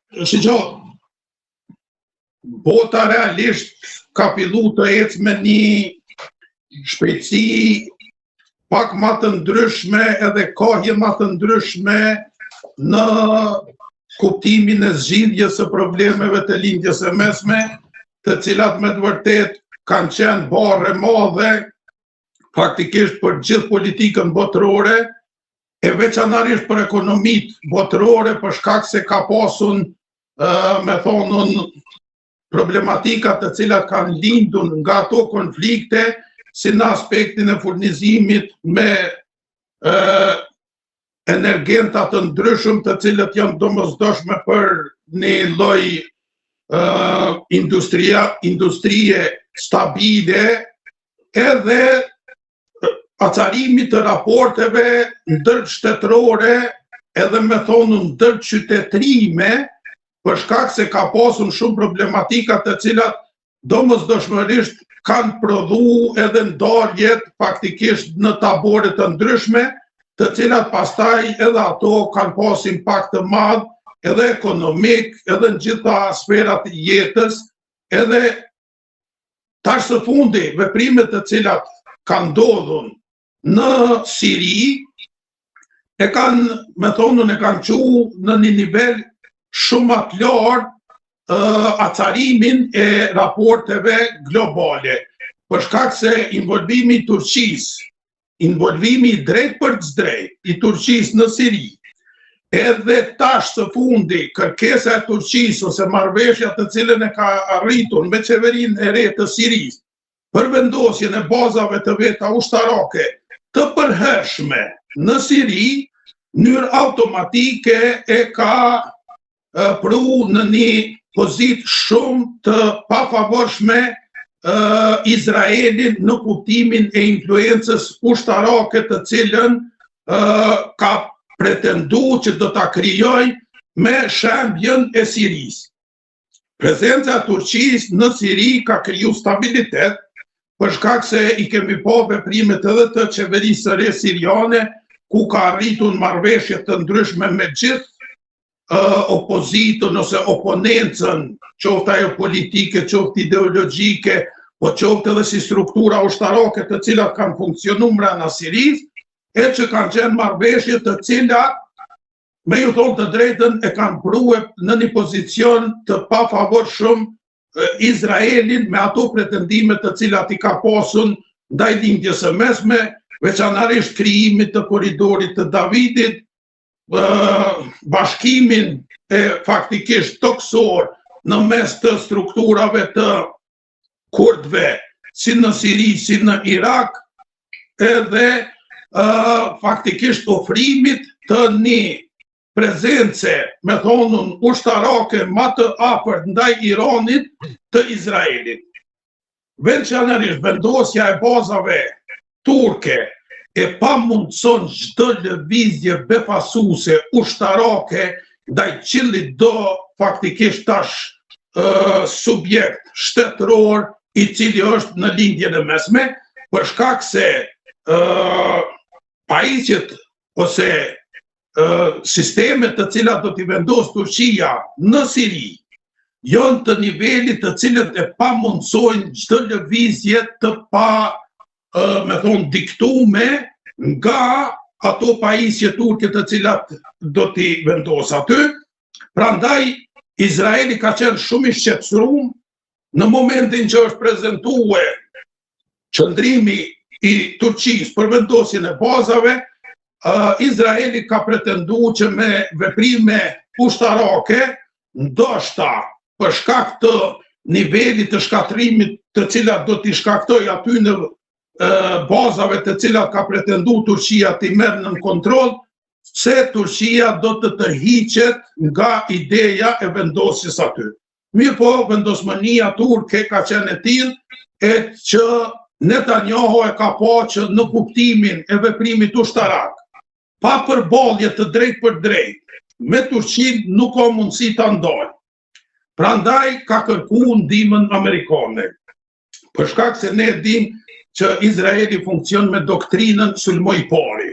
Shqo, bota realisht ka fillu të ecë me një shpejtësi pak më të ndryshme edhe kohje më të ndryshme në kuptimin e zgjidhjes së problemeve të lindjes së mesme, të cilat me të vërtet kanë qenë barre madhe faktikisht për gjithë politikën botërore, e veçanërisht për ekonomitë botërore, për shkak se ka pasun, me thonën, problematikat të cilat kanë lindur nga ato konflikte, si në aspektin e furnizimit me energentat të ndryshëm të cilët janë domosdoshme për një lloj industrie stabile, edhe acarimit të raporteve ndërshtetërore edhe me thonë ndërqytetrime, për shkak se ka pasur shumë problematika të cilat domosdoshmërisht kanë prodhu edhe ndarjet faktikisht në tabore të ndryshme, të cilat pastaj edhe ato kanë pas impakt të madh edhe ekonomik, edhe në gjitha sferat e jetës, edhe tash së fundi veprimet të cilat kanë ndodhur në Siri e kanë, me thonën, e kanë qu në një nivel shumë atë lartë acarimin e raporteve globale. Për shkak se involvimi i Turqisë, involvimi drejt për drejt i Turqisë në Siri, edhe tash së fundi kërkesa e Turqisë ose marrëveshja të cilën e ka arritur me qeverinë e re të Sirisë për vendosjen e bazave të veta ushtarake të përhershme në Siri, në mënyrë automatike e ka pru në një pozitë shumë të pafavorshme Izraelin në kuptimin e influencës ushtarake të cilën ka pretendu që do ta krijojë me shembjen e Sirisë. Prezenca e Turqisë në Siri ka kriju stabilitet, për shkak se i kemi pa veprimet edhe të qeverisë së re siriane, ku ka arritur marrëveshje të ndryshme me gjithë opozitën ose oponencën, qoftë ajo politike, qoftë ideologjike, po qoftë edhe si struktura ushtarake të cilat kanë funksionuar brenda Sirisë, e që kanë qenë marrëveshje të cilat, me ju thonë të drejtën, e kanë prue në një pozicion të pafavorshëm Izraelin me ato pretendimet të cilat i ka pasun ndaj lindjes së mesme, veçanërisht krijimit të korridorit të Davidit, bashkimin e faktikisht toksor në mes të strukturave të kurdve, si në Siri, si në Irak, edhe faktikisht ofrimit të një prezence, me thonën, ushtarake më të afërt ndaj Iranit të Izraelit. Veçanërisht vendosja e bazave turke e pamundson çdo lëvizje befasuese ushtarake ndaj cilit do faktikisht tash subjekt shtetëror i cili është në lindjen e mesme, për shkak se pajisjet ose sistemet të cilat do t'i vendos Turqia në Siri janë të nivelit të cilët e pamundsojnë çdo lëvizje të me thonë diktume nga ato pajisje turke të cilat do t'i vendos aty. Prandaj Izraeli ka qenë shumë i shqetësuar në momentin që është prezantuar qëndrimi i Turqisë për vendosjen e bazave. Izraeli ka pretendu që me veprime ushtarake, ndoshta për shkak të nivelit të shkatrimit të cilat do t'i shkaktoj aty në bazave të cilat ka pretendu Turqia t'i merr në kontroll, se Turqia do të tërhiqet nga ideja e vendosjes aty. Mirë po, vendosmënia turke ka qenë e tillë që Netanyahu e ka pa që në kuptimin e veprimit ushtarak, pa përballje të drejt për drejt, me Turqinë nuk ka mundësi ta ndalë. Prandaj ka kërkuar ndihmën amerikane. Për shkak se ne dimë që Izraeli funksion me doktrinën sulmoj pari.